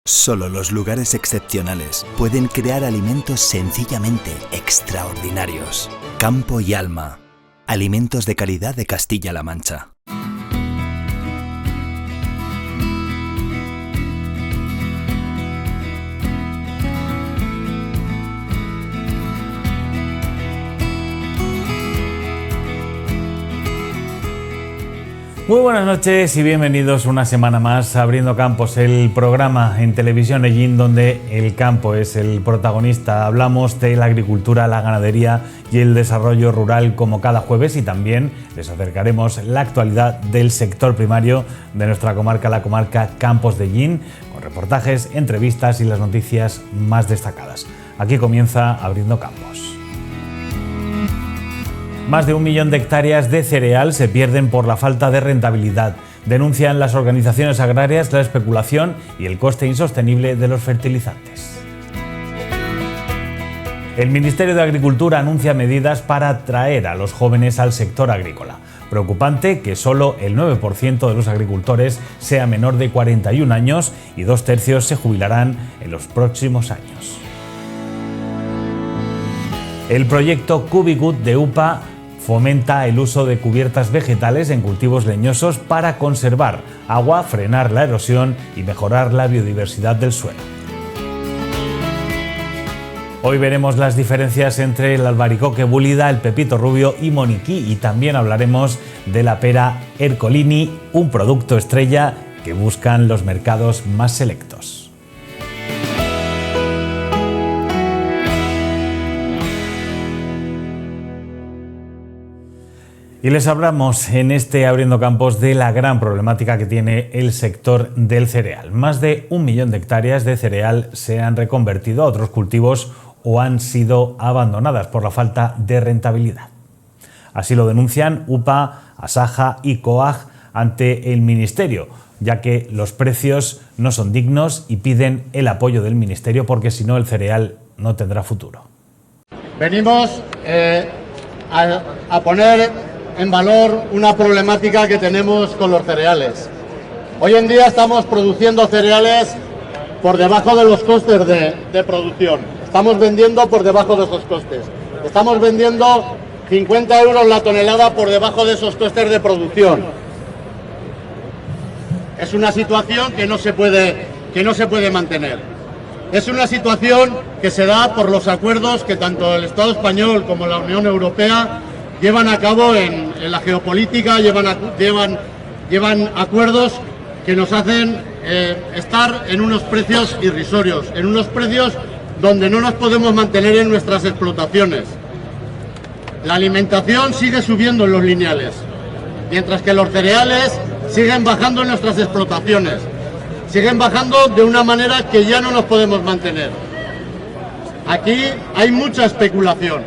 Solo los lugares excepcionales pueden crear alimentos sencillamente extraordinarios. Campo y Alma. Alimentos de calidad de Castilla-La Mancha. Muy buenas noches y bienvenidos una semana más a Abriendo Campos, el programa en Televisión Ellín donde el campo es el protagonista. Hablamos de la agricultura, la ganadería y el desarrollo rural como cada jueves, y también les acercaremos la actualidad del sector primario de nuestra comarca, la comarca Campos de Ellín, con reportajes, entrevistas y las noticias más destacadas. Aquí comienza Abriendo Campos. Más de 1 millón de hectáreas de cereal se pierden por la falta de rentabilidad. Denuncian las organizaciones agrarias la especulación y el coste insostenible de los fertilizantes. El Ministerio de Agricultura anuncia medidas para atraer a los jóvenes al sector agrícola. Preocupante que solo el 9% de los agricultores sea menor de 41 años y 2/3 se jubilarán en los próximos años. El proyecto Cubicut de UPA fomenta el uso de cubiertas vegetales en cultivos leñosos para conservar agua, frenar la erosión y mejorar la biodiversidad del suelo. Hoy veremos las diferencias entre el albaricoque bulida, el pepito rubio y moniquí, y también hablaremos de la pera Ercolini, un producto estrella que buscan los mercados más selectos. Y les hablamos en este Abriendo Campos de la gran problemática que tiene el sector del cereal. Más de 1 millón de hectáreas de cereal se han reconvertido a otros cultivos o han sido abandonadas por la falta de rentabilidad. Así lo denuncian UPA, Asaja y COAG ante el Ministerio, ya que los precios no son dignos y piden el apoyo del Ministerio porque si no el cereal no tendrá futuro. Venimos a poner en valor una problemática que tenemos con los cereales. Hoy en día estamos produciendo cereales por debajo de los costes de producción. Estamos vendiendo por debajo de esos costes. Estamos vendiendo 50 euros la tonelada por debajo de esos costes de producción. Es una situación que no se puede mantener. Es una situación que se da por los acuerdos que tanto el Estado español como la Unión Europea llevan a cabo en la geopolítica, llevan acuerdos que nos hacen estar en unos precios irrisorios, en unos precios donde no nos podemos mantener en nuestras explotaciones. La alimentación sigue subiendo en los lineales, mientras que los cereales siguen bajando en nuestras explotaciones, siguen bajando de una manera que ya no nos podemos mantener. Aquí hay mucha especulación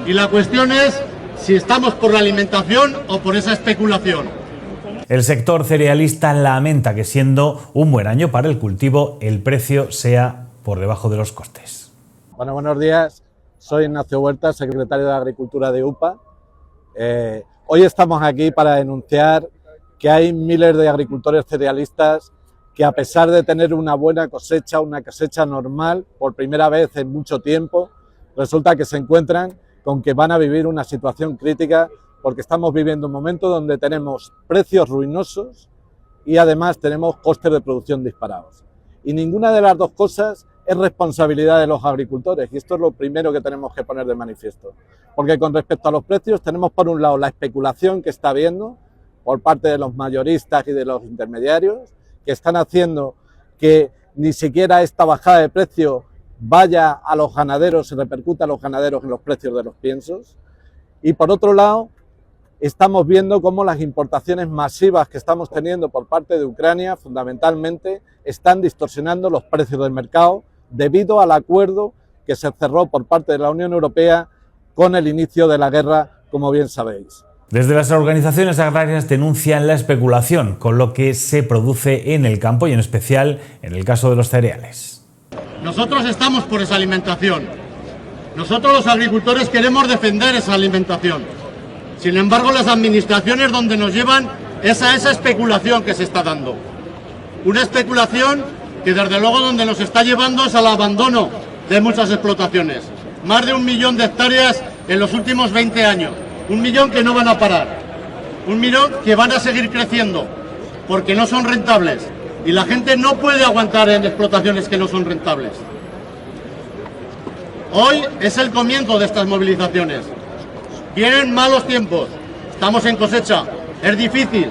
y la cuestión es si estamos por la alimentación o por esa especulación. El sector cerealista lamenta que siendo un buen año para el cultivo, el precio sea por debajo de los costes. Bueno, buenos días. Soy Ignacio Huerta, secretario de Agricultura de UPA. Hoy estamos aquí para denunciar que hay miles de agricultores cerealistas que, a pesar de tener una buena cosecha, una cosecha normal, por primera vez en mucho tiempo, resulta que se encuentran con que van a vivir una situación crítica, porque estamos viviendo un momento donde tenemos precios ruinosos y además tenemos costes de producción disparados. Y ninguna de las dos cosas es responsabilidad de los agricultores, y esto es lo primero que tenemos que poner de manifiesto. Porque con respecto a los precios tenemos por un lado la especulación que está habiendo por parte de los mayoristas y de los intermediarios, que están haciendo que ni siquiera esta bajada de precio vaya a los ganaderos y repercuta a los ganaderos en los precios de los piensos. Y por otro lado, estamos viendo cómo las importaciones masivas que estamos teniendo por parte de Ucrania, fundamentalmente, están distorsionando los precios del mercado debido al acuerdo que se cerró por parte de la Unión Europea con el inicio de la guerra, como bien sabéis. Desde las organizaciones agrarias denuncian la especulación con lo que se produce en el campo y en especial en el caso de los cereales. Nosotros estamos por esa alimentación. Nosotros los agricultores queremos defender esa alimentación. Sin embargo, las administraciones donde nos llevan es a esa especulación que se está dando. Una especulación que desde luego donde nos está llevando es al abandono de muchas explotaciones. Más de 1 millón de hectáreas en los últimos 20 años. 1 millón que no van a parar. 1 millón que van a seguir creciendo porque no son rentables. Y la gente no puede aguantar en explotaciones que no son rentables. Hoy es el comienzo de estas movilizaciones. Vienen malos tiempos. Estamos en cosecha. Es difícil.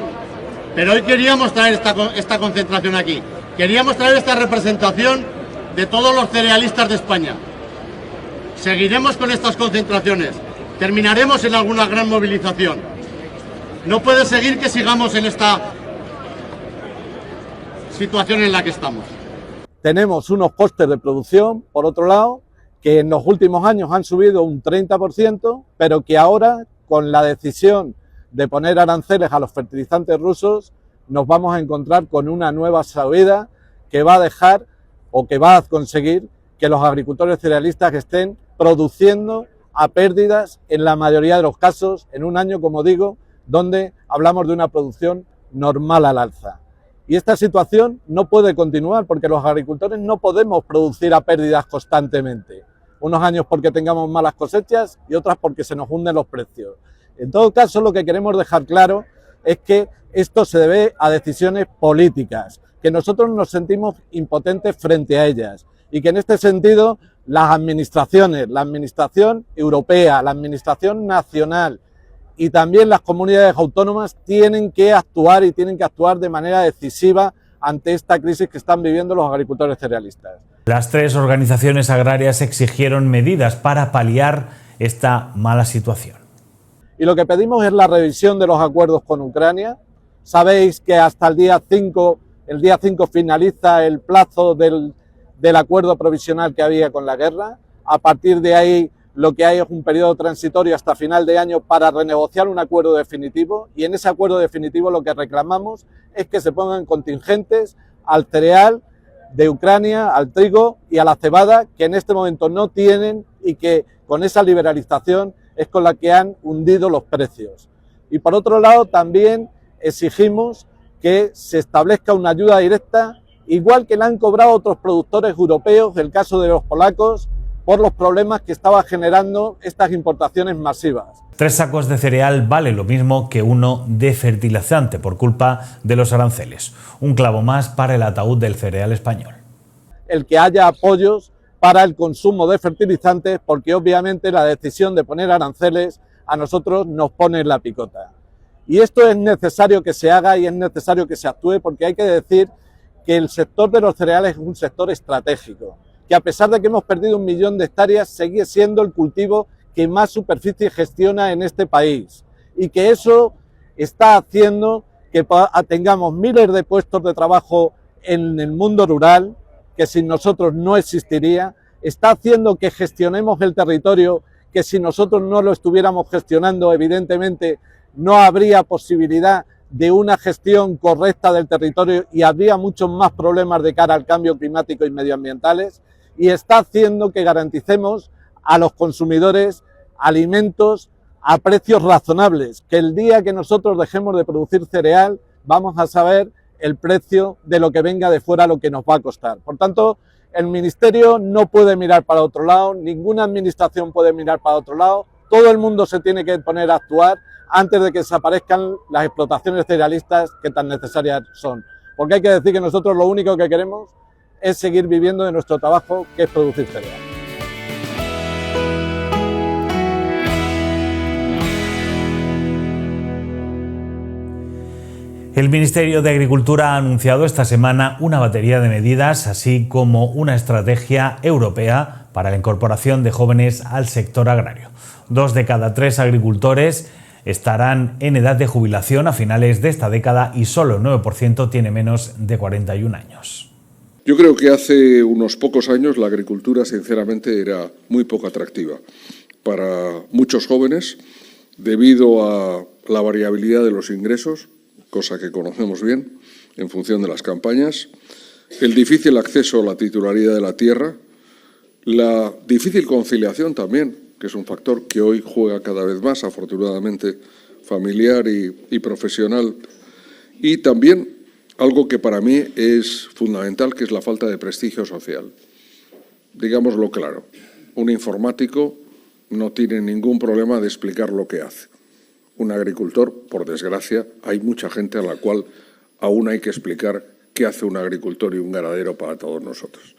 Pero hoy queríamos traer esta concentración aquí. Queríamos traer esta representación de todos los cerealistas de España. Seguiremos con estas concentraciones. Terminaremos en alguna gran movilización. No puede seguir que sigamos en esta situación en la que estamos. Tenemos unos costes de producción, por otro lado, que en los últimos años han subido un 30%, pero que ahora, con la decisión de poner aranceles a los fertilizantes rusos, nos vamos a encontrar con una nueva subida que va a dejar o que va a conseguir que los agricultores cerealistas estén produciendo a pérdidas en la mayoría de los casos en un año, como digo, donde hablamos de una producción normal al alza. Y esta situación no puede continuar porque los agricultores no podemos producir a pérdidas constantemente. Unos años porque tengamos malas cosechas y otras porque se nos hunden los precios. En todo caso, lo que queremos dejar claro es que esto se debe a decisiones políticas, que nosotros nos sentimos impotentes frente a ellas y que en este sentido las administraciones, la administración europea, la administración nacional y también las comunidades autónomas tienen que actuar y tienen que actuar de manera decisiva ante esta crisis que están viviendo los agricultores cerealistas. Las 3 organizaciones agrarias exigieron medidas para paliar esta mala situación. Y lo que pedimos es la revisión de los acuerdos con Ucrania. Sabéis que hasta el día 5 finaliza el plazo del acuerdo provisional que había con la guerra. A partir de ahí lo que hay es un periodo transitorio hasta final de año para renegociar un acuerdo definitivo, y en ese acuerdo definitivo lo que reclamamos es que se pongan contingentes al cereal de Ucrania, al trigo y a la cebada, que en este momento no tienen y que con esa liberalización es con la que han hundido los precios. Y por otro lado también exigimos que se establezca una ayuda directa, igual que la han cobrado otros productores europeos, el caso de los polacos, por los problemas que estaba generando estas importaciones masivas. 3 sacos de cereal vale lo mismo que uno de fertilizante por culpa de los aranceles. Un clavo más para el ataúd del cereal español. El que haya apoyos para el consumo de fertilizantes, porque obviamente la decisión de poner aranceles a nosotros nos pone en la picota. Y esto es necesario que se haga y es necesario que se actúe, porque hay que decir que el sector de los cereales es un sector estratégico, que a pesar de que hemos perdido 1 millón de hectáreas, sigue siendo el cultivo que más superficie gestiona en este país, y que eso está haciendo que tengamos miles de puestos de trabajo en el mundo rural, que sin nosotros no existiría, está haciendo que gestionemos el territorio, que si nosotros no lo estuviéramos gestionando, evidentemente no habría posibilidad de una gestión correcta del territorio y habría muchos más problemas de cara al cambio climático y medioambientales, y está haciendo que garanticemos a los consumidores alimentos a precios razonables, que el día que nosotros dejemos de producir cereal vamos a saber el precio de lo que venga de fuera, lo que nos va a costar. Por tanto, el Ministerio no puede mirar para otro lado, ninguna administración puede mirar para otro lado, todo el mundo se tiene que poner a actuar antes de que desaparezcan las explotaciones cerealistas que tan necesarias son. Porque hay que decir que nosotros lo único que queremos es seguir viviendo de nuestro trabajo, que es producir cereal. El Ministerio de Agricultura ha anunciado esta semana una batería de medidas, así como una estrategia europea para la incorporación de jóvenes al sector agrario. 2 de cada 3 agricultores estarán en edad de jubilación a finales de esta década y solo el 9% tiene menos de 41 años. Yo creo que hace unos pocos años la agricultura, sinceramente, era muy poco atractiva para muchos jóvenes debido a la variabilidad de los ingresos, cosa que conocemos bien en función de las campañas, el difícil acceso a la titularidad de la tierra, la difícil conciliación también, que es un factor que hoy juega cada vez más, afortunadamente, familiar y profesional, y también algo que para mí es fundamental, que es la falta de prestigio social. Digámoslo claro, un informático no tiene ningún problema de explicar lo que hace. Un agricultor, por desgracia, hay mucha gente a la cual aún hay que explicar qué hace un agricultor y un ganadero para todos nosotros.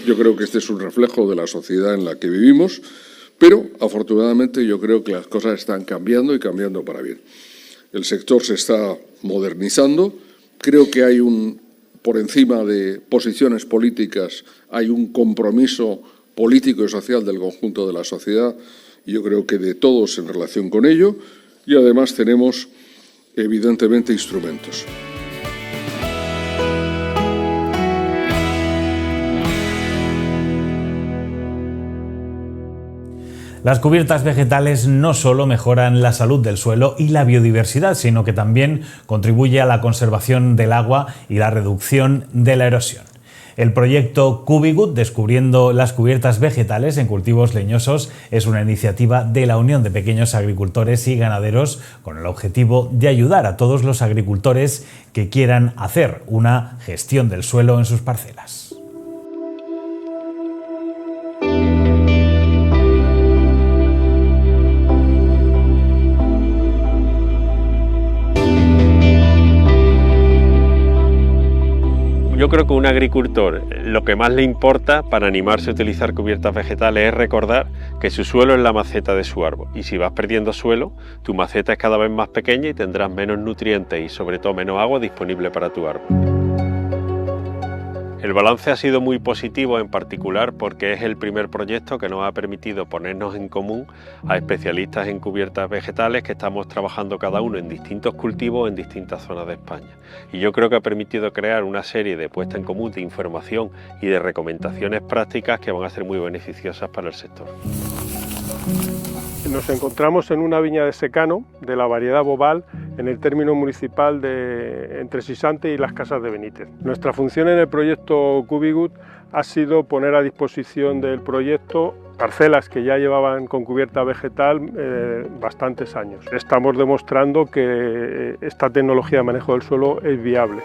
Yo creo que este es un reflejo de la sociedad en la que vivimos, pero afortunadamente yo creo que las cosas están cambiando y cambiando para bien. El sector se está modernizando, creo que hay por encima de posiciones políticas, hay un compromiso político y social del conjunto de la sociedad, y yo creo que de todos en relación con ello, y además tenemos evidentemente instrumentos. Las cubiertas vegetales no solo mejoran la salud del suelo y la biodiversidad, sino que también contribuye a la conservación del agua y la reducción de la erosión. El proyecto Cubigut, descubriendo las cubiertas vegetales en cultivos leñosos, es una iniciativa de la Unión de Pequeños Agricultores y Ganaderos con el objetivo de ayudar a todos los agricultores que quieran hacer una gestión del suelo en sus parcelas. Yo creo que a un agricultor lo que más le importa para animarse a utilizar cubiertas vegetales es recordar que su suelo es la maceta de su árbol, y si vas perdiendo suelo, tu maceta es cada vez más pequeña y tendrás menos nutrientes y sobre todo menos agua disponible para tu árbol. El balance ha sido muy positivo, en particular porque es el primer proyecto que nos ha permitido ponernos en común a especialistas en cubiertas vegetales que estamos trabajando cada uno en distintos cultivos en distintas zonas de España. Y yo creo que ha permitido crear una serie de puesta en común de información y de recomendaciones prácticas que van a ser muy beneficiosas para el sector. Nos encontramos en una viña de secano de la variedad Bobal en el término municipal de entre Sisante y Las Casas de Benítez. Nuestra función en el proyecto Cubigut ha sido poner a disposición del proyecto parcelas que ya llevaban con cubierta vegetal bastantes años. Estamos demostrando que esta tecnología de manejo del suelo es viable.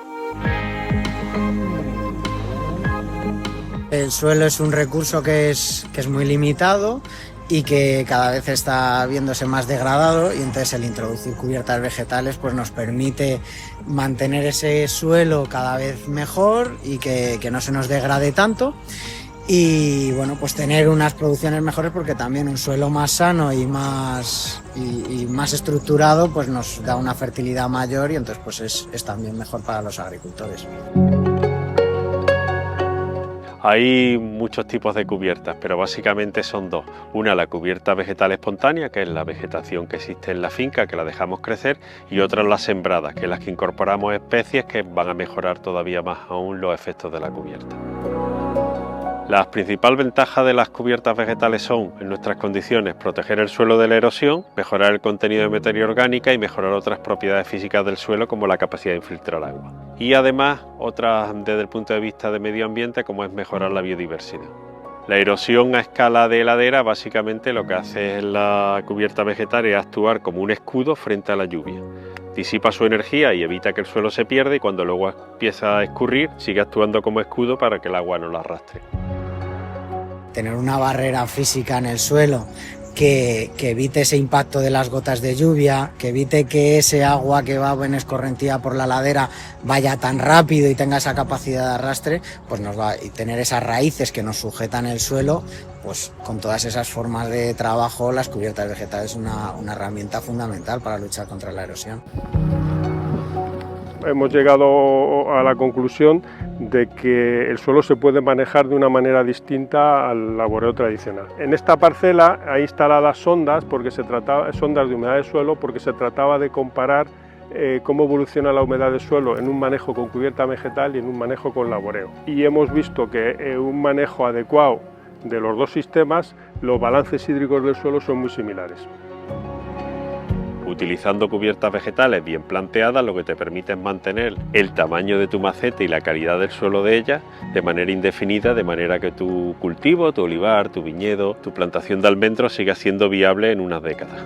El suelo es un recurso que es muy limitado y que cada vez está viéndose más degradado, y entonces el introducir cubiertas vegetales pues nos permite mantener ese suelo cada vez mejor y que no se nos degrade tanto, y bueno, pues tener unas producciones mejores, porque también un suelo más sano y más estructurado pues nos da una fertilidad mayor, y entonces pues es también mejor para los agricultores. Hay muchos tipos de cubiertas, pero básicamente son dos. Una, la cubierta vegetal espontánea, que es la vegetación que existe en la finca, que la dejamos crecer, y otra, la sembrada, que es las que incorporamos especies que van a mejorar todavía más aún los efectos de la cubierta. Las principales ventajas de las cubiertas vegetales son, en nuestras condiciones, proteger el suelo de la erosión, mejorar el contenido de materia orgánica y mejorar otras propiedades físicas del suelo, como la capacidad de infiltrar agua. Y además, otras desde el punto de vista de medio ambiente, como es mejorar la biodiversidad. La erosión a escala de heladera, básicamente lo que hace la cubierta vegetal es actuar como un escudo frente a la lluvia. Disipa su energía y evita que el suelo se pierda, y cuando luego empieza a escurrir, sigue actuando como escudo para que el agua no la arrastre. Tener una barrera física en el suelo que evite ese impacto de las gotas de lluvia, que evite que ese agua que va en escorrentía por la ladera vaya tan rápido y tenga esa capacidad de arrastre, pues y tener esas raíces que nos sujetan el suelo, pues con todas esas formas de trabajo, las cubiertas vegetales es una herramienta fundamental para luchar contra la erosión. Hemos llegado a la conclusión de que el suelo se puede manejar de una manera distinta al laboreo tradicional. En esta parcela hay instaladas sondas, sondas de humedad del suelo, porque se trataba de comparar cómo evoluciona la humedad del suelo en un manejo con cubierta vegetal y en un manejo con laboreo. Y hemos visto que un manejo adecuado de los dos sistemas, los balances hídricos del suelo son muy similares. Utilizando cubiertas vegetales bien planteadas, lo que te permite es mantener el tamaño de tu maceta y la calidad del suelo de ella de manera indefinida, de manera que tu cultivo, tu olivar, tu viñedo, tu plantación de almendros siga siendo viable en unas décadas.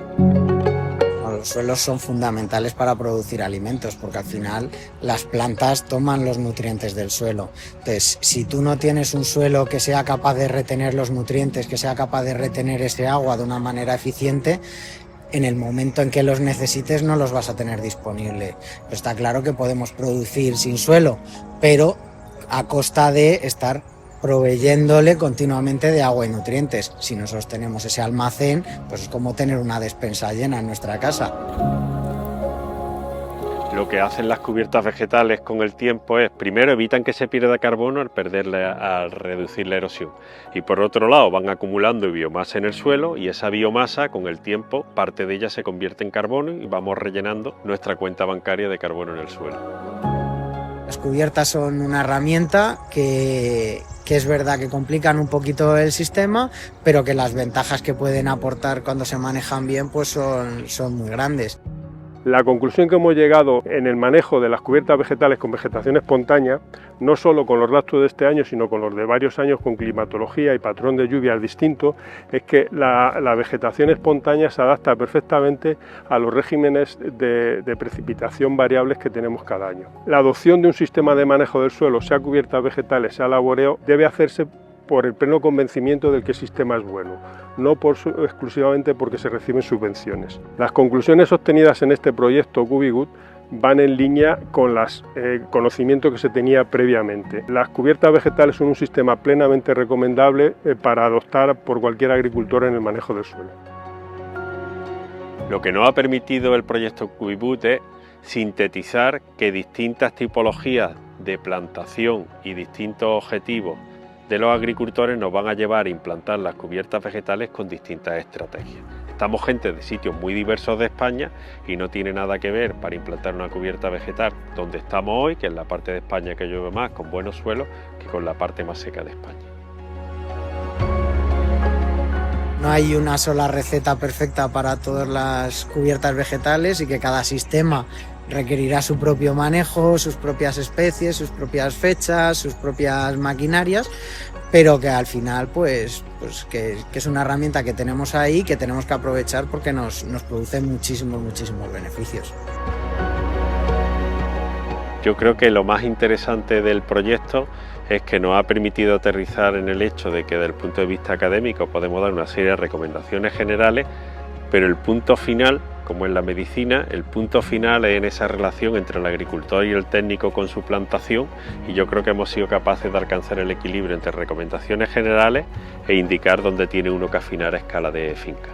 los suelos son fundamentales para producir alimentos, porque al final las plantas toman los nutrientes del suelo. Entonces, si tú no tienes un suelo que sea capaz de retener los nutrientes, que sea capaz de retener ese agua de una manera eficiente, en el momento en que los necesites no los vas a tener disponible. Pero está claro que podemos producir sin suelo, pero a costa de estar proveyéndole continuamente de agua y nutrientes. Si nosotros tenemos ese almacén, pues es como tener una despensa llena en nuestra casa. Lo que hacen las cubiertas vegetales con el tiempo es, primero, evitan que se pierda carbono al reducir la erosión. Y por otro lado, van acumulando biomasa en el suelo y esa biomasa, con el tiempo, parte de ella se convierte en carbono y vamos rellenando nuestra cuenta bancaria de carbono en el suelo. Las cubiertas son una herramienta que es verdad que complican un poquito el sistema, pero que las ventajas que pueden aportar cuando se manejan bien pues son muy grandes. La conclusión que hemos llegado en el manejo de las cubiertas vegetales con vegetación espontánea, no solo con los datos de este año, sino con los de varios años con climatología y patrón de lluvias distinto, es que la vegetación espontánea se adapta perfectamente a los regímenes de precipitación variables que tenemos cada año. La adopción de un sistema de manejo del suelo, sea cubiertas vegetales, sea laboreo, debe hacerse por el pleno convencimiento del que el sistema es bueno, no exclusivamente porque se reciben subvenciones. Las conclusiones obtenidas en este proyecto Cubigut van en línea con los conocimientos que se tenía previamente. Las cubiertas vegetales son un sistema plenamente recomendable para adoptar por cualquier agricultor en el manejo del suelo. Lo que nos ha permitido el proyecto Cubigut es sintetizar que distintas tipologías de plantación y distintos objetivos de los agricultores nos van a llevar a implantar las cubiertas vegetales con distintas estrategias. Estamos gente de sitios muy diversos de España y no tiene nada que ver para implantar una cubierta vegetal donde estamos hoy, que es la parte de España que llueve más, con buenos suelos, que con la parte más seca de España. No hay una sola receta perfecta para todas las cubiertas vegetales y que cada sistema requerirá su propio manejo, sus propias especies, sus propias fechas, sus propias maquinarias, pero que al final pues que es una herramienta que tenemos ahí, que tenemos que aprovechar porque nos produce muchísimos beneficios. Yo creo que lo más interesante del proyecto es que nos ha permitido aterrizar en el hecho de que desde el punto de vista académico podemos dar una serie de recomendaciones generales, pero el punto final, como en la medicina, el punto final es en esa relación entre el agricultor y el técnico con su plantación, y yo creo que hemos sido capaces de alcanzar el equilibrio entre recomendaciones generales e indicar dónde tiene uno que afinar a escala de finca.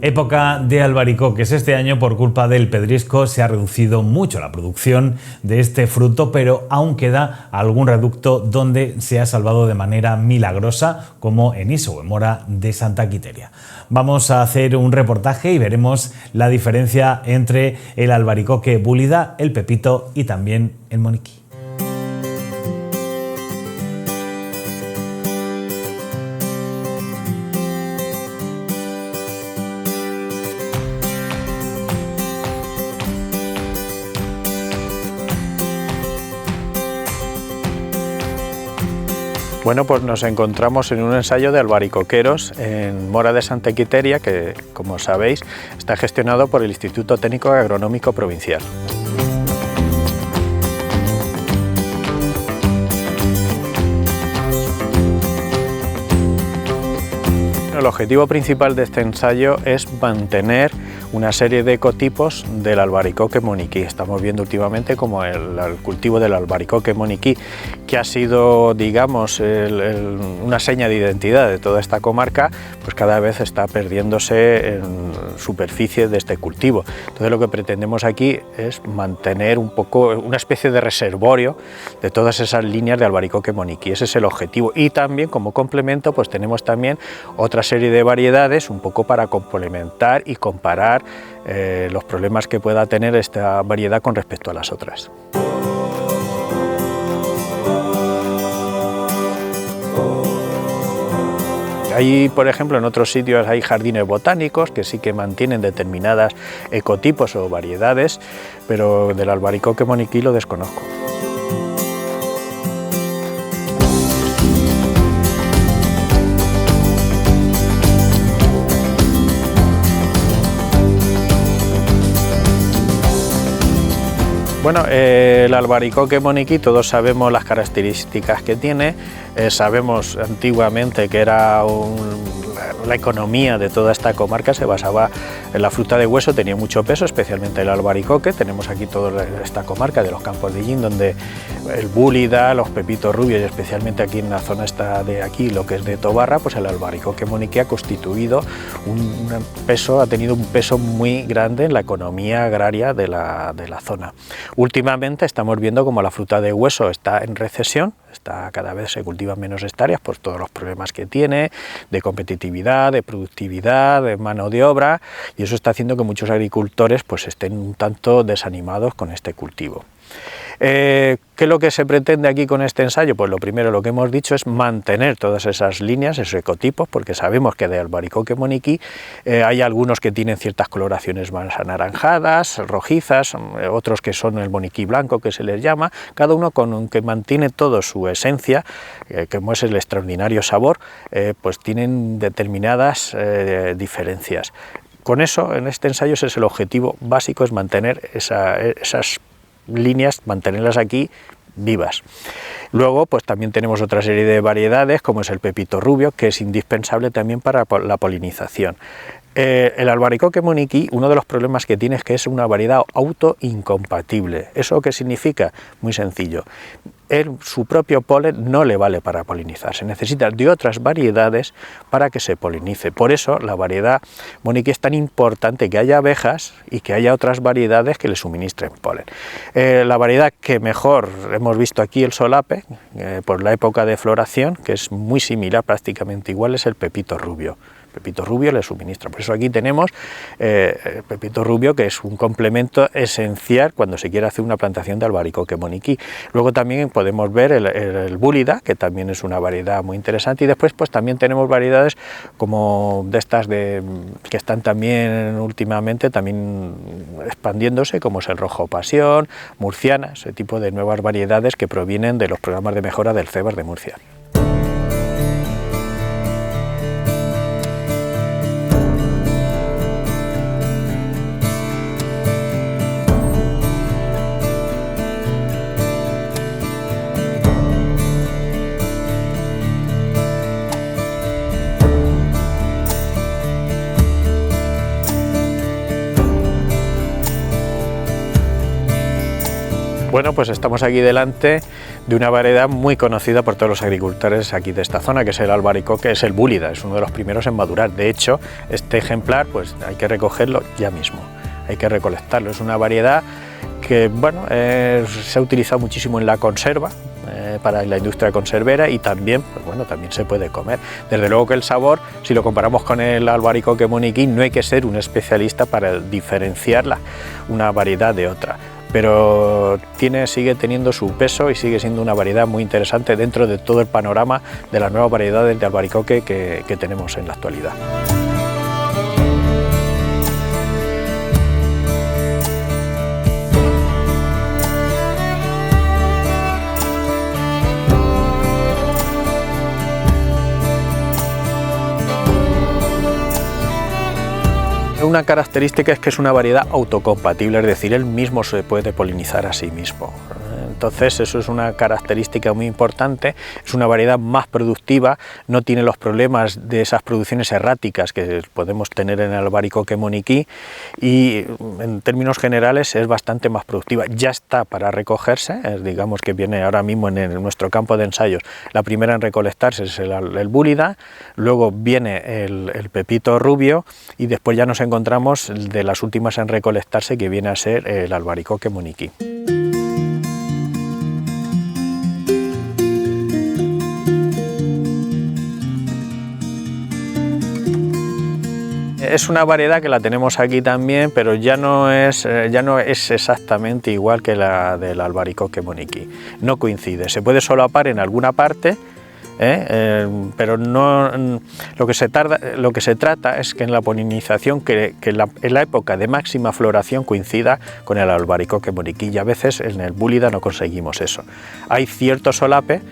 Época de albaricoques. Este año, por culpa del pedrisco, se ha reducido mucho la producción de este fruto, pero aún queda algún reducto donde se ha salvado de manera milagrosa, como en Iso, en Mora de Santa Quiteria. Vamos a hacer un reportaje y veremos la diferencia entre el albaricoque búlida, el pepito y también el moniquí. Bueno, pues nos encontramos en un ensayo de albaricoqueros en Mora de Santa Quiteria, que, como sabéis, está gestionado por el Instituto Técnico Agronómico Provincial. El objetivo principal de este ensayo es mantener una serie de ecotipos del albaricoque moniquí. Estamos viendo últimamente como el cultivo del albaricoque moniquí, que ha sido, digamos, una seña de identidad de toda esta comarca, pues cada vez está perdiéndose en superficie de este cultivo. Entonces lo que pretendemos aquí es mantener un poco una especie de reservorio de todas esas líneas de albaricoque moniquí. Ese es el objetivo. Y también como complemento pues tenemos también otra serie de variedades un poco para complementar y comparar los problemas que pueda tener esta variedad con respecto a las otras. Hay, por ejemplo, en otros sitios hay jardines botánicos que sí que mantienen determinadas ecotipos o variedades, pero del albaricoque moniquí lo desconozco. Bueno, el albaricoque moniquí, todos sabemos las características que tiene, sabemos antiguamente que era la economía de toda esta comarca se basaba en la fruta de hueso, tenía mucho peso, especialmente el albaricoque. Tenemos aquí toda esta comarca de los Campos de Illín, donde el búlida, los pepitos rubios y especialmente aquí en la zona esta de aquí, lo que es de Tobarra, pues el albaricoque moniquí ha constituido ha tenido un peso muy grande en la economía agraria de la zona. Últimamente estamos viendo como la fruta de hueso está en recesión, cada vez se cultivan menos hectáreas por todos los problemas que tiene, de competitividad, de productividad, de mano de obra, y eso está haciendo que muchos agricultores pues estén un tanto desanimados con este cultivo. ¿Qué es lo que se pretende aquí con este ensayo? Pues lo primero, lo que hemos dicho es mantener todas esas líneas, esos ecotipos, porque sabemos que de albaricoque moniquí hay algunos que tienen ciertas coloraciones más anaranjadas, rojizas, otros que son el moniquí blanco que se les llama, cada uno que mantiene toda su esencia, como es el extraordinario sabor, pues tienen determinadas diferencias. Con eso, en este ensayo ese es el objetivo básico, es mantener esas líneas, mantenerlas aquí vivas. Luego pues también tenemos otra serie de variedades como es el pepito rubio, que es indispensable también para la polinización. El albaricoque moniquí, uno de los problemas que tiene es que es una variedad autoincompatible. ¿Eso qué significa? Muy sencillo. Su propio polen no le vale para polinizar, se necesita de otras variedades para que se polinice. Por eso la variedad moniquí es tan importante, que haya abejas y que haya otras variedades que le suministren polen. La variedad que mejor hemos visto aquí, el solape, por la época de floración, que es muy similar, prácticamente igual, es el pepito rubio. Pepito rubio le suministra, por eso aquí tenemos el pepito rubio, que es un complemento esencial cuando se quiere hacer una plantación de albaricoque moniquí. Luego también podemos ver el búlida, que también es una variedad muy interesante, y después pues también tenemos variedades como de estas que están también últimamente también expandiéndose, como es el rojo pasión, murciana, ese tipo de nuevas variedades que provienen de los programas de mejora del CEBAS de Murcia. Bueno, pues estamos aquí delante de una variedad muy conocida por todos los agricultores aquí de esta zona, que es el albaricoque, es el búlida, es uno de los primeros en madurar. De hecho, este ejemplar pues hay que recogerlo ya mismo, hay que recolectarlo. Es una variedad que bueno, se ha utilizado muchísimo en la conserva, para la industria conservera, y también, pues bueno, también se puede comer. Desde luego que el sabor, si lo comparamos con el albaricoque moniquí, no hay que ser un especialista para diferenciar una variedad de otra, pero sigue teniendo su peso y sigue siendo una variedad muy interesante dentro de todo el panorama de las nuevas variedades de albaricoque que tenemos en la actualidad. Una característica es que es una variedad autocompatible, es decir, él mismo se puede polinizar a sí mismo. Entonces eso es una característica muy importante, es una variedad más productiva, no tiene los problemas de esas producciones erráticas que podemos tener en el albaricoque moniquí, y en términos generales es bastante más productiva. Ya está para recogerse, digamos que viene ahora mismo en nuestro campo de ensayos. La primera en recolectarse es el búlida, luego viene el pepito rubio, y después ya nos encontramos de las últimas en recolectarse, que viene a ser el albaricoque moniquí. Es una variedad que la tenemos aquí también, pero ya no es exactamente igual que la del albaricoque moniquí. No coincide, se puede solapar en alguna parte, pero no, lo que se trata es que en la polinización en la época de máxima floración coincida con el albaricoque moniquí, y a veces en el búlida no conseguimos eso. Hay cierto solape,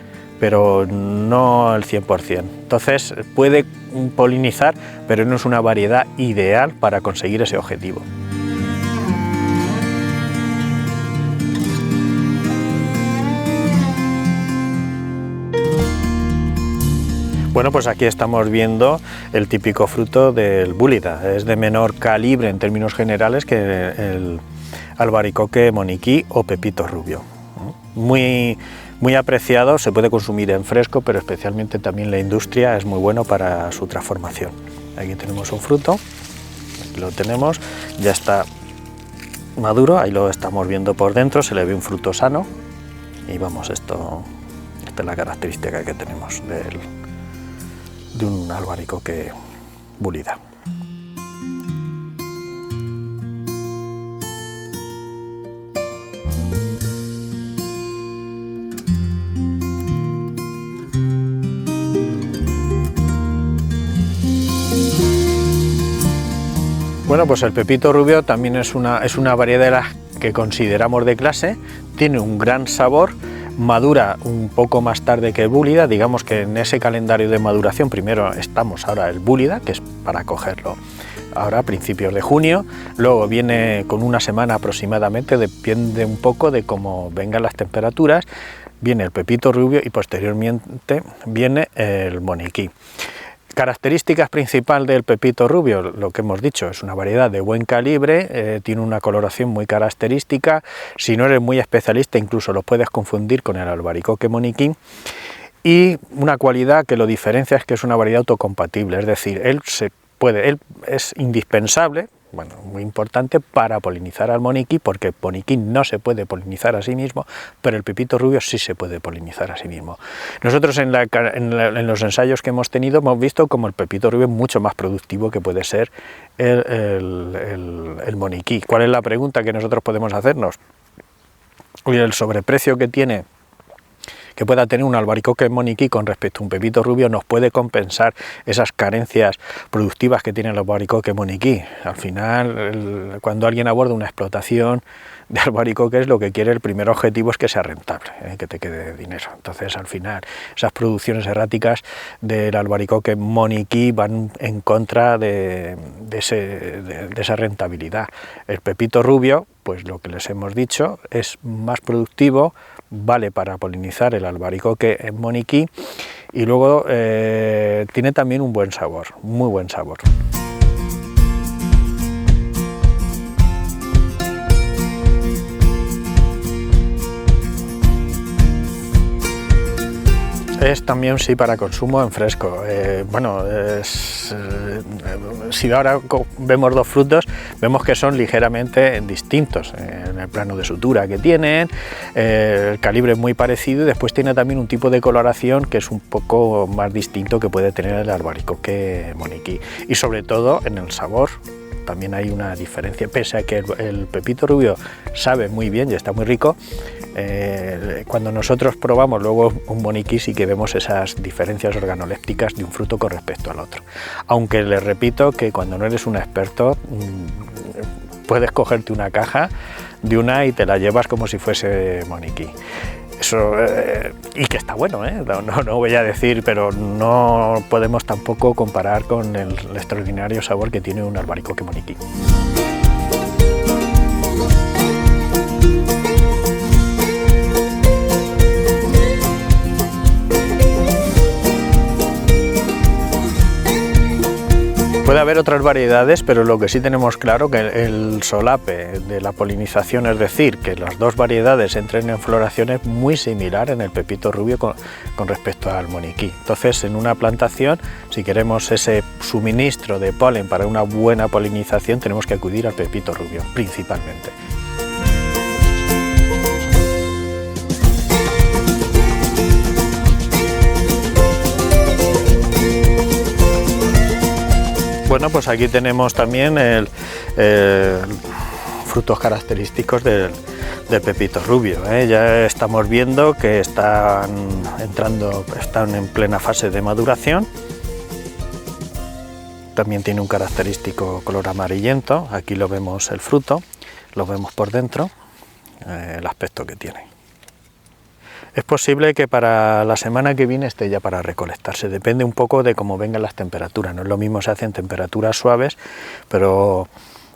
pero no al 100%. Entonces puede polinizar, pero no es una variedad ideal para conseguir ese objetivo. Bueno, pues aquí estamos viendo el típico fruto del búlida. Es de menor calibre en términos generales que el albaricoque moniquí o pepito rubio. Muy apreciado, se puede consumir en fresco, pero especialmente también la industria es muy bueno para su transformación. Aquí tenemos un fruto, aquí lo tenemos, ya está maduro, ahí lo estamos viendo por dentro, se le ve un fruto sano y vamos, esta es la característica que tenemos de un albaricoque búlida. Bueno, pues el pepito rubio también es una variedad de las que consideramos de clase, tiene un gran sabor, madura un poco más tarde que el búlida, digamos que en ese calendario de maduración primero estamos ahora el búlida, que es para cogerlo ahora a principios de junio, luego viene con una semana aproximadamente, depende un poco de cómo vengan las temperaturas, viene el pepito rubio y posteriormente viene el moniquí. Características principal del pepito rubio, lo que hemos dicho, es una variedad de buen calibre, tiene una coloración muy característica, si no eres muy especialista incluso lo puedes confundir con el albaricoque moniquí, y una cualidad que lo diferencia es que es una variedad autocompatible, es decir, él es indispensable, bueno, muy importante para polinizar al moniquí, porque el moniquí no se puede polinizar a sí mismo, pero el pepito rubio sí se puede polinizar a sí mismo. Nosotros en los ensayos que hemos tenido hemos visto como el pepito rubio es mucho más productivo que puede ser el moniquí. ¿Cuál es la pregunta que nosotros podemos hacernos? Oye, el sobreprecio que pueda tener un albaricoque moniquí con respecto a un pepito rubio nos puede compensar esas carencias productivas que tiene el albaricoque moniquí. Al final, cuando alguien aborda una explotación de albaricoques, lo que quiere, el primer objetivo es que sea rentable, que te quede dinero. Entonces, al final, esas producciones erráticas del albaricoque moniquí van en contra de esa rentabilidad. El pepito rubio, pues lo que les hemos dicho, es más productivo, vale para polinizar el albaricoque moniquí y luego tiene también un buen sabor, muy buen sabor. Es también sí para consumo en fresco. Si ahora vemos dos frutos, vemos que son ligeramente distintos en el plano de sutura que tienen, el calibre es muy parecido y después tiene también un tipo de coloración que es un poco más distinto que puede tener el albaricoque moniquí, y sobre todo en el sabor también hay una diferencia, pese a que el pepito rubio sabe muy bien y está muy rico. Cuando nosotros probamos luego un moniquí sí que vemos esas diferencias organolépticas de un fruto con respecto al otro, aunque les repito que cuando no eres un experto puedes cogerte una caja de una y te la llevas como si fuese moniquí. Eso, y que está bueno, no voy a decir, pero no podemos tampoco comparar con el extraordinario sabor que tiene un albaricoque moniquí. Puede haber otras variedades, pero lo que sí tenemos claro que el solape de la polinización, es decir, que las dos variedades entren en floración, es muy similar en el pepito rubio con respecto al moniquí. Entonces, en una plantación, si queremos ese suministro de polen para una buena polinización, tenemos que acudir al pepito rubio, principalmente. Bueno, pues aquí tenemos también el frutos característicos del pepito rubio. Ya estamos viendo que están en plena fase de maduración. También tiene un característico color amarillento. Aquí lo vemos el fruto, lo vemos por dentro, el aspecto que tiene. Es posible que para la semana que viene esté ya para recolectarse, depende un poco de cómo vengan las temperaturas. No es lo mismo se hace en temperaturas suaves, pero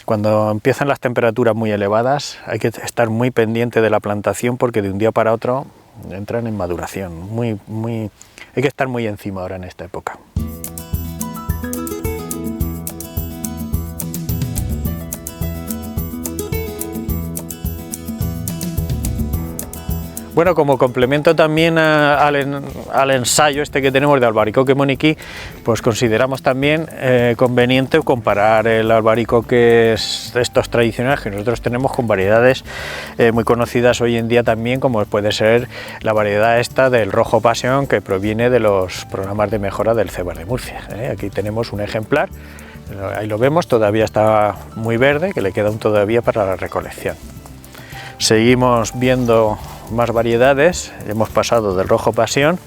cuando empiezan las temperaturas muy elevadas hay que estar muy pendiente de la plantación, porque de un día para otro entran en maduración. Hay que estar muy encima ahora en esta época. Bueno, como complemento también al ensayo este que tenemos de albaricoque moniquí, pues consideramos también conveniente comparar el albaricoque estos tradicionales que nosotros tenemos con variedades muy conocidas hoy en día también, como puede ser la variedad esta del rojo pasión, que proviene de los programas de mejora del CEBAR de Murcia. Aquí tenemos un ejemplar, ahí lo vemos, todavía está muy verde, que le queda aún todavía para la recolección. Seguimos viendo más variedades, hemos pasado del rojo pasión,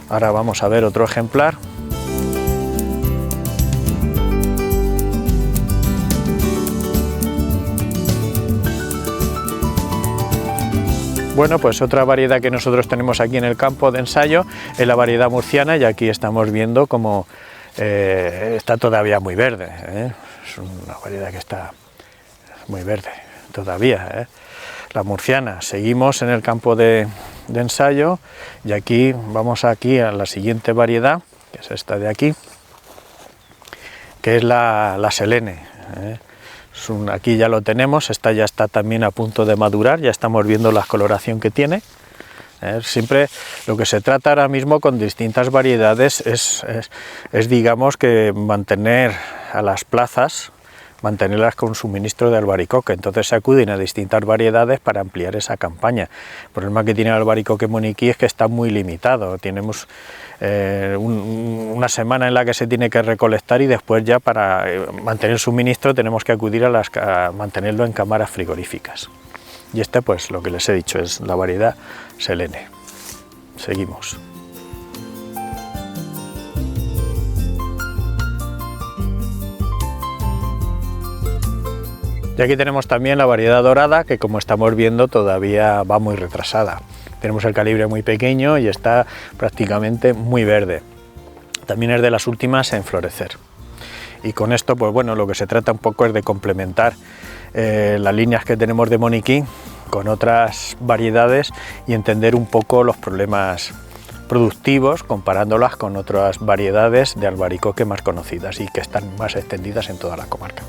ahora vamos a ver otro ejemplar. Bueno, pues otra variedad que nosotros tenemos aquí en el campo de ensayo es la variedad murciana, y aquí estamos viendo como está todavía muy verde, es una variedad que está muy verde todavía, La murciana. Seguimos en el campo de ensayo, y aquí vamos a la siguiente variedad, que es esta de aquí, que es la selene. Aquí ya lo tenemos, esta ya está también a punto de madurar, ya estamos viendo la coloración que tiene. Siempre lo que se trata ahora mismo con distintas variedades es digamos que mantener a las plazas, mantenerlas con suministro de albaricoque, entonces se acuden a distintas variedades para ampliar esa campaña. El problema que tiene el albaricoque moniquí es que está muy limitado, tenemos una semana en la que se tiene que recolectar, y después ya para mantener suministro tenemos que acudir a mantenerlo en cámaras frigoríficas. Y este, pues lo que les he dicho, es la variedad selene. Seguimos. Y aquí tenemos también la variedad dorada, que como estamos viendo todavía va muy retrasada. Tenemos el calibre muy pequeño y está prácticamente muy verde. También es de las últimas en florecer. Y con esto, pues bueno, lo que se trata un poco es de complementar las líneas que tenemos de moniquí con otras variedades y entender un poco los problemas productivos comparándolas con otras variedades de albaricoque más conocidas y que están más extendidas en toda la comarca.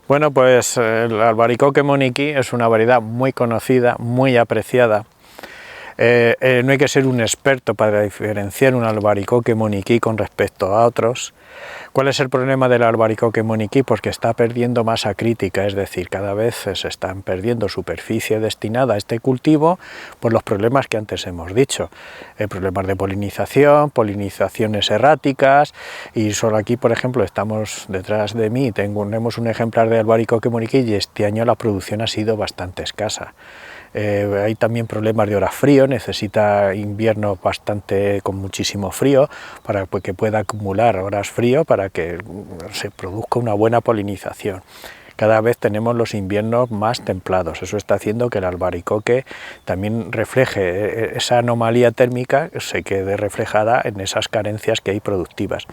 Bueno, pues el albaricoque moniquí es una variedad muy conocida, muy apreciada. No hay que ser un experto para diferenciar un albaricoque moniquí con respecto a otros. ¿Cuál es el problema del albaricoque moniquí? Pues que está perdiendo masa crítica, es decir, cada vez se están perdiendo superficie destinada a este cultivo por los problemas que antes hemos dicho. Problemas de polinización, polinizaciones erráticas, y solo aquí, por ejemplo, estamos detrás de mí, tenemos un ejemplar de albaricoque moniquí y este año la producción ha sido bastante escasa. Hay también problemas de horas frío, necesita invierno con muchísimo frío para que pueda acumular horas frío para que se produzca una buena polinización. Cada vez tenemos los inviernos más templados, eso está haciendo que el albaricoque también refleje esa anomalía térmica, se quede reflejada en esas carencias que hay productivas.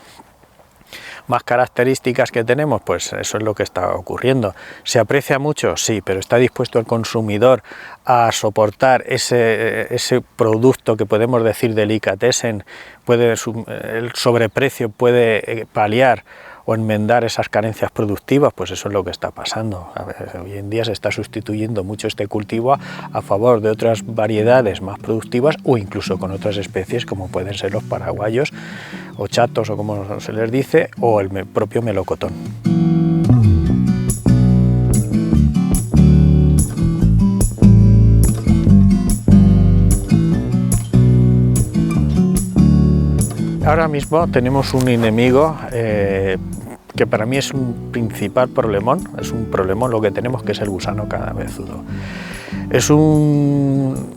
Más características que tenemos, pues eso es lo que está ocurriendo. ¿Se aprecia mucho? Sí, pero ¿está dispuesto el consumidor a soportar ese producto que podemos decir delicatessen? El sobreprecio puede paliar o enmendar esas carencias productivas, pues eso es lo que está pasando. Hoy en día se está sustituyendo mucho este cultivo a favor de otras variedades más productivas o incluso con otras especies como pueden ser los paraguayos o chatos o como se les dice, o el propio melocotón. Ahora mismo tenemos un enemigo que para mí es un principal problemón, lo que tenemos, que es el gusano cabezudo. Es un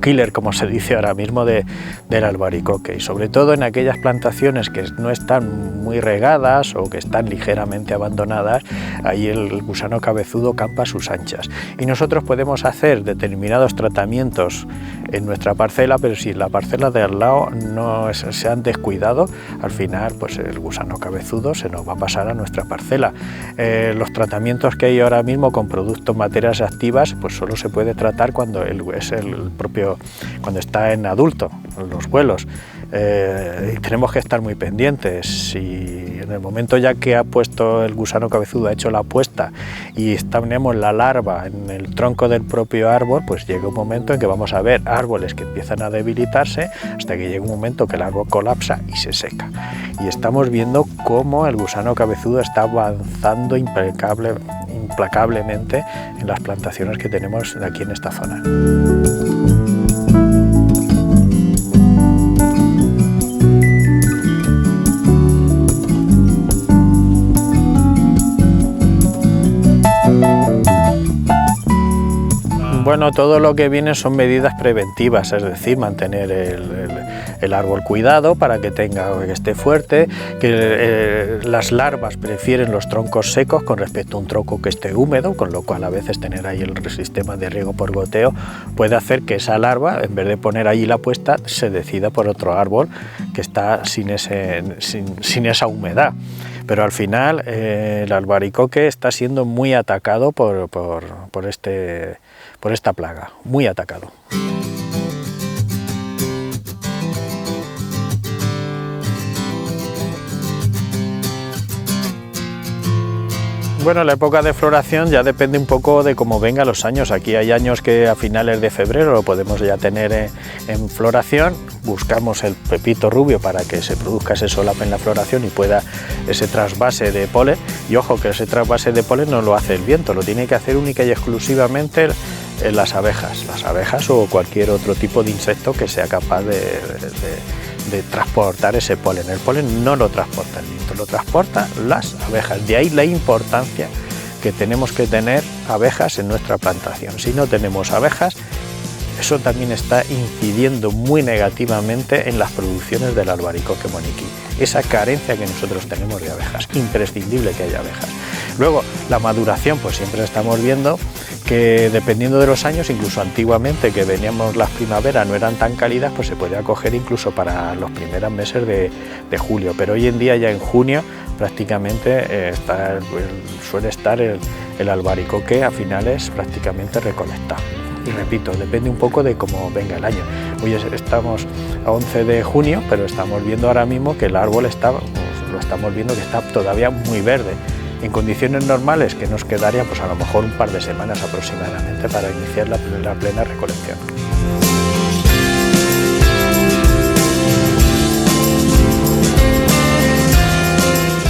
killer, como se dice ahora mismo, del albaricoque, y sobre todo en aquellas plantaciones que no están muy regadas o que están ligeramente abandonadas. Ahí el gusano cabezudo campa a sus anchas, y nosotros podemos hacer determinados tratamientos en nuestra parcela, pero si la parcela de al lado no se han descuidado, al final pues el gusano cabezudo se nos va a pasar a nuestra parcela. Los tratamientos que hay ahora mismo con productos, materias activas, pues solo se puede tratar cuando cuando está en adulto, en los vuelos. Y tenemos que estar muy pendientes. Si en el momento ya que ha puesto el gusano cabezudo, ha hecho la puesta y tenemos la larva en el tronco del propio árbol, pues llega un momento en que vamos a ver árboles que empiezan a debilitarse, hasta que llega un momento que el árbol colapsa y se seca. Y estamos viendo cómo el gusano cabezudo está avanzando implacablemente en las plantaciones que tenemos aquí en esta zona. Bueno, todo lo que viene son medidas preventivas, es decir, mantener el árbol cuidado para que esté fuerte, que las larvas prefieren los troncos secos con respecto a un tronco que esté húmedo, con lo cual a veces tener ahí el sistema de riego por goteo puede hacer que esa larva, en vez de poner ahí la puesta, se decida por otro árbol que está sin esa humedad. Pero al final el albaricoque está siendo muy atacado por esta plaga, muy atacado. Bueno, la época de floración ya depende un poco de cómo vengan los años. Aquí hay años que a finales de febrero lo podemos ya tener en floración. Buscamos el pepito rubio para que se produzca ese solape en la floración y pueda ese trasvase de polen. Y ojo, que ese trasvase de polen no lo hace el viento, lo tiene que hacer única y exclusivamente las abejas o cualquier otro tipo de insecto que sea capaz de transportar ese polen. El polen no lo transporta el viento, lo transporta las abejas. De ahí la importancia que tenemos que tener abejas en nuestra plantación. Si no tenemos abejas, eso también está incidiendo muy negativamente en las producciones del albaricoque moniqui. Esa carencia que nosotros tenemos de abejas, imprescindible que haya abejas. Luego, la maduración, pues siempre estamos viendo que dependiendo de los años, incluso antiguamente que veníamos las primaveras no eran tan cálidas, pues se puede acoger incluso para los primeros meses de julio, pero hoy en día ya en junio prácticamente suele estar el albaricoque a finales prácticamente recolectado. Y repito, depende un poco de cómo venga el año. Hoy estamos a 11 de junio, pero estamos viendo ahora mismo que el árbol lo estamos viendo que está todavía muy verde. En condiciones normales, que nos quedaría pues a lo mejor un par de semanas aproximadamente para iniciar la plena recolección.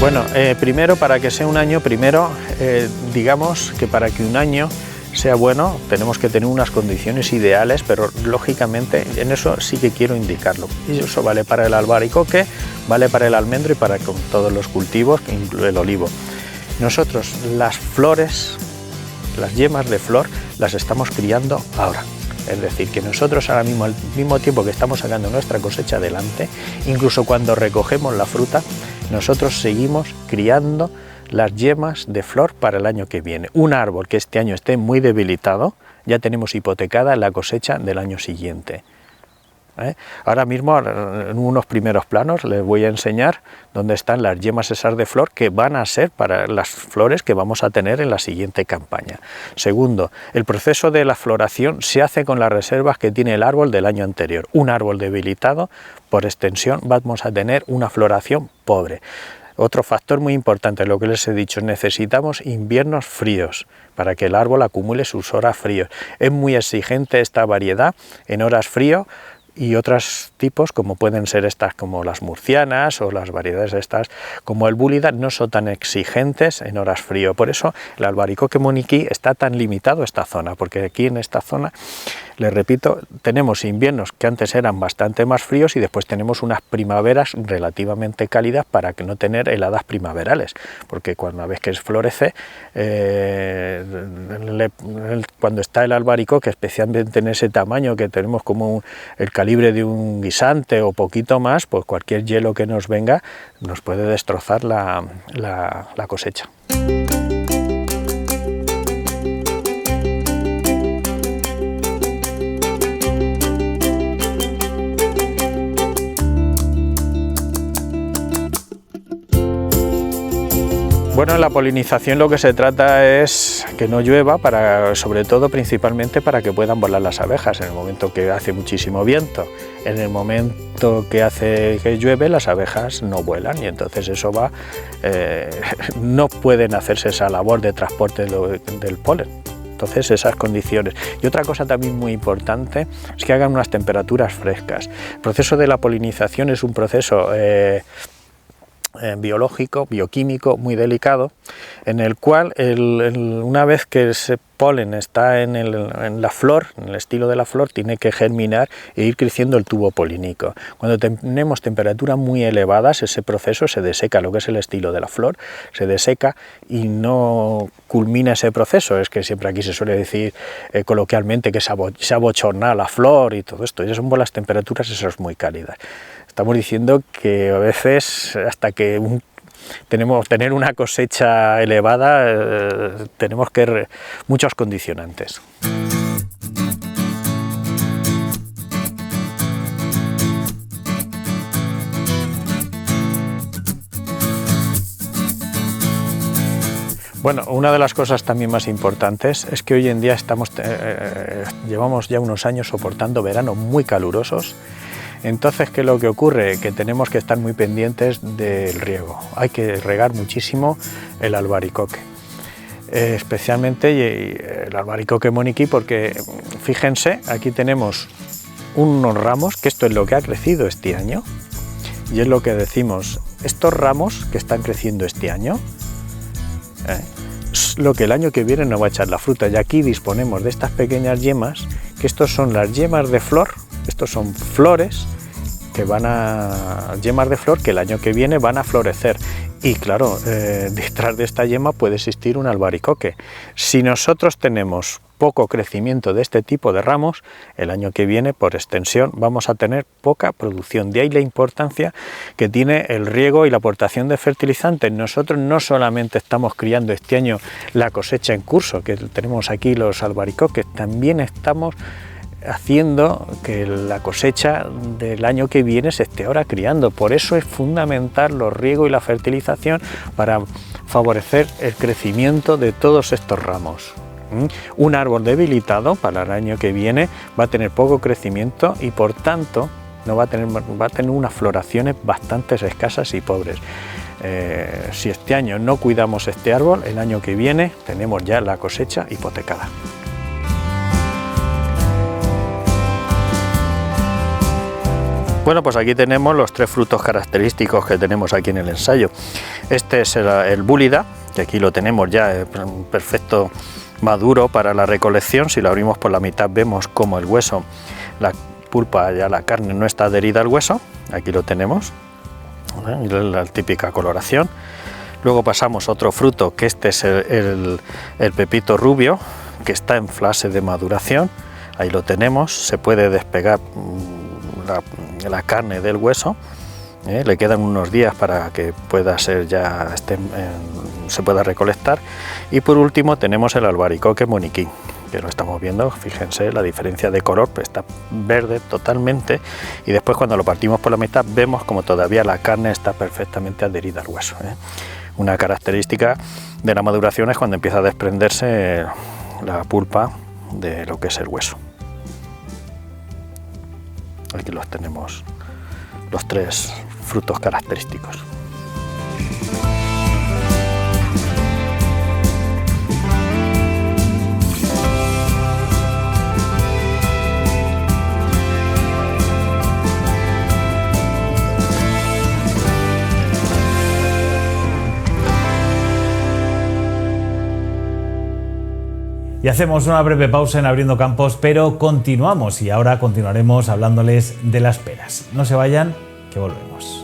Bueno, primero, para que sea un año, digamos que para que un año sea bueno tenemos que tener unas condiciones ideales, pero lógicamente en eso sí que quiero indicarlo. Y eso vale para el albaricoque, vale para el almendro y para con todos los cultivos, que incluye el olivo. Nosotros las flores, las yemas de flor, las estamos criando ahora. Es decir, que nosotros ahora mismo, al mismo tiempo que estamos sacando nuestra cosecha adelante, incluso cuando recogemos la fruta, nosotros seguimos criando las yemas de flor para el año que viene. Un árbol que este año esté muy debilitado, ya tenemos hipotecada la cosecha del año siguiente. Ahora mismo, en unos primeros planos, les voy a enseñar dónde están las yemas esas de flor que van a ser para las flores que vamos a tener en la siguiente campaña. Segundo, el proceso de la floración se hace con las reservas que tiene el árbol del año anterior. Un árbol debilitado, por extensión, vamos a tener una floración pobre. Otro factor muy importante, lo que les he dicho, necesitamos inviernos fríos para que el árbol acumule sus horas fríos. Es muy exigente esta variedad en horas frío, y otros tipos, como pueden ser estas como las murcianas o las variedades estas como el búlida, no son tan exigentes en horas frío. Por eso el albaricoque moniqui está tan limitado a esta zona, porque aquí en esta zona Les repito, tenemos inviernos que antes eran bastante más fríos y después tenemos unas primaveras relativamente cálidas para que no tener heladas primaverales, porque una vez que florece, cuando está el albaricoque, especialmente en ese tamaño que tenemos como el calibre de un guisante o poquito más, pues cualquier hielo que nos venga nos puede destrozar la cosecha. Bueno, en la polinización lo que se trata es que no llueva, sobre todo principalmente para que puedan volar las abejas en el momento que hace muchísimo viento. En el momento que llueve, las abejas no vuelan y entonces eso no pueden hacerse esa labor de transporte del polen. Entonces esas condiciones. Y otra cosa también muy importante es que hagan unas temperaturas frescas. El proceso de la polinización es un proceso biológico, bioquímico muy delicado, en el cual una vez que ese polen está en la flor, en el estilo de la flor, tiene que germinar e ir creciendo el tubo polínico. Cuando tenemos temperaturas muy elevadas, ese proceso se deseca, lo que es el estilo de la flor, se deseca y no culmina ese proceso. Es que siempre aquí se suele decir coloquialmente que se abochorna la flor y todo esto, y eso son por las temperaturas esas muy cálidas. Estamos diciendo que a veces, hasta que tener una cosecha elevada, tenemos que muchos condicionantes. Bueno, una de las cosas también más importantes es que hoy en día llevamos ya unos años soportando veranos muy calurosos. Entonces, ¿qué es lo que ocurre? Que tenemos que estar muy pendientes del riego. Hay que regar muchísimo el albaricoque, especialmente el albaricoque moniquí, porque fíjense, aquí tenemos unos ramos, que esto es lo que ha crecido este año, y es lo que decimos, estos ramos que están creciendo este año, es lo que el año que viene nos va a echar la fruta, y aquí disponemos de estas pequeñas yemas, que estos son las yemas de flor. Estos son flores yemas de flor que el año que viene van a florecer. Y claro, detrás de esta yema puede existir un albaricoque. Si nosotros tenemos poco crecimiento de este tipo de ramos, el año que viene, por extensión, vamos a tener poca producción. De ahí la importancia que tiene el riego y la aportación de fertilizantes. Nosotros no solamente estamos criando este año la cosecha en curso, que tenemos aquí los albaricoques, también estamos haciendo que la cosecha del año que viene se esté ahora criando. Por eso es fundamental los riegos y la fertilización para favorecer el crecimiento de todos estos ramos. Un árbol debilitado para el año que viene va a tener poco crecimiento y por tanto va a tener unas floraciones bastante escasas y pobres. Si este año no cuidamos este árbol, el año que viene tenemos ya la cosecha hipotecada. Bueno, pues aquí tenemos los tres frutos característicos que tenemos aquí en el ensayo. Este es el búlida, que aquí lo tenemos ya perfecto maduro para la recolección. Si lo abrimos por la mitad vemos como el hueso, la pulpa, ya la carne no está adherida al hueso. Aquí lo tenemos, la típica coloración. Luego pasamos a otro fruto, que este es el pepito rubio, que está en fase de maduración. Ahí lo tenemos, se puede despegar la carne del hueso, le quedan unos días para que pueda ser se pueda recolectar. Y por último tenemos el albaricoque moniquí, que lo estamos viendo, fíjense la diferencia de color, pues está verde totalmente, y después cuando lo partimos por la mitad vemos como todavía la carne está perfectamente adherida al hueso. Una característica de la maduración es cuando empieza a desprenderse la pulpa de lo que es el hueso. Aquí los tenemos, los tres frutos característicos. Y hacemos una breve pausa en Abriendo Campos, pero continuamos y ahora continuaremos hablándoles de las peras. No se vayan, que volvemos.